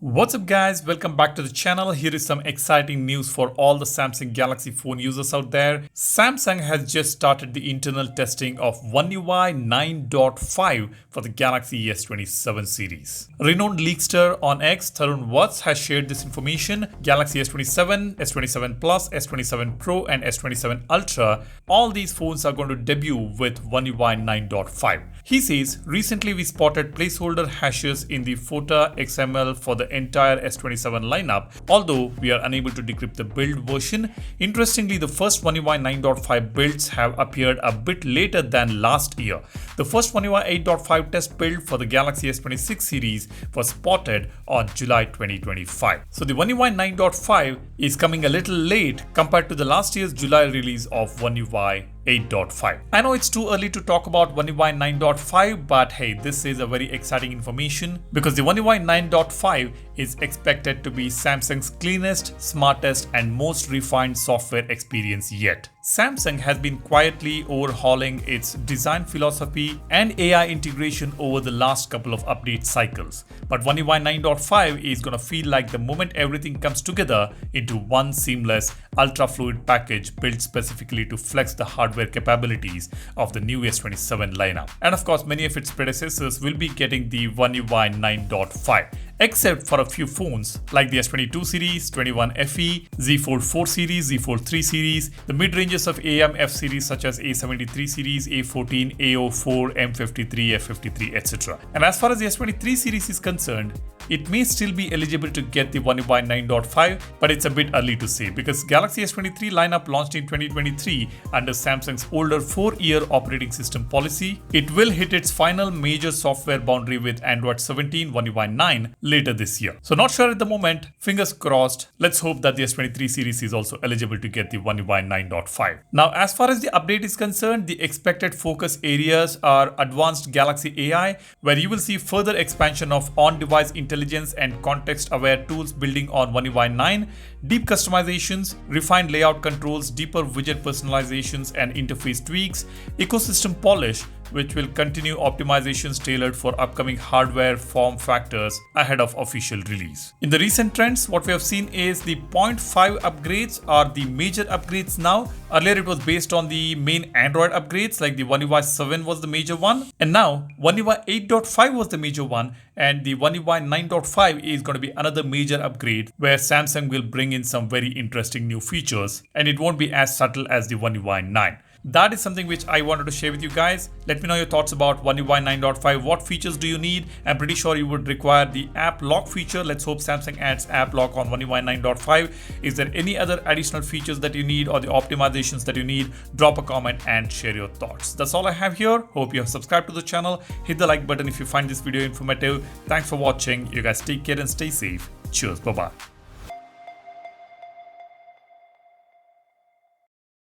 What's up guys, welcome back to the channel. Here is some exciting news for all the Samsung Galaxy phone users out there. Samsung has just started the internal testing of One UI 9.5 for the Galaxy S27 series. Renowned leakster on X, Tarun Watts, has shared this information. Galaxy S27, S27 Plus, S27 Pro and S27 Ultra, all these phones are going to debut with One UI 9.5. He says, recently we spotted placeholder hashes in the FOTA XML for the entire S27 lineup, although we are unable to decrypt the build version. Interestingly, the first One UI 9.5 builds have appeared a bit later than last year. The first One UI 8.5 test build for the Galaxy S26 series was spotted on July 2025. So the One UI 9.5 is coming a little late compared to the last year's July release of One UI 8.5. I know it's too early to talk about One UI 9.5, but hey, this is a very exciting information because the One UI 9.5 is expected to be Samsung's cleanest, smartest and most refined software experience yet. Samsung has been quietly overhauling its design philosophy and AI integration over the last couple of update cycles. But One UI 9.5 is going to feel like the moment everything comes together into one seamless, ultra-fluid package built specifically to flex the hardware capabilities of the new S27 lineup. And of course, many of its predecessors will be getting the One UI 9.5. Except for a few phones like the S22 series, 21 FE, Z Fold 4 series, Z Fold 3 series, the mid-ranges of AM/F series such as A73 series, A14, A04, M53, F53, etc. And as far as the S23 series is concerned, it may still be eligible to get the One UI 9.5, but it's a bit early to say because Galaxy S23 lineup launched in 2023 under Samsung's older 4-year operating system policy. It will hit its final major software boundary with Android 17 One UI 9 later this year. So not sure at the moment, fingers crossed. Let's hope that the S23 series is also eligible to get the One UI 9.5. Now, as far as the update is concerned, the expected focus areas are advanced Galaxy AI, where you will see further expansion of on-device intelligence and context-aware tools building on One UI 9, deep customizations, refined layout controls, deeper widget personalizations and interface tweaks, ecosystem polish, which will continue optimizations tailored for upcoming hardware form factors ahead of official release. In the recent trends, what we have seen is the 0.5 upgrades are the major upgrades now. Earlier it was based on the main Android upgrades like the One UI 7 was the major one, and now One UI 8.5 was the major one, and the One UI 9.5 is going to be another major upgrade where Samsung will bring in some very interesting new features and it won't be as subtle as the One UI 9. That is something which I wanted to share with you guys. Let me know your thoughts about One UI 9.5. What features do you need? I'm pretty sure you would require the app lock feature. Let's hope Samsung adds app lock on One UI 9.5. Is there any other additional features that you need or the optimizations that you need? Drop a comment and share your thoughts. That's all I have here. Hope you have subscribed to the channel. Hit the like button if you find this video informative. Thanks for watching. You guys take care and stay safe. Cheers. Bye-bye.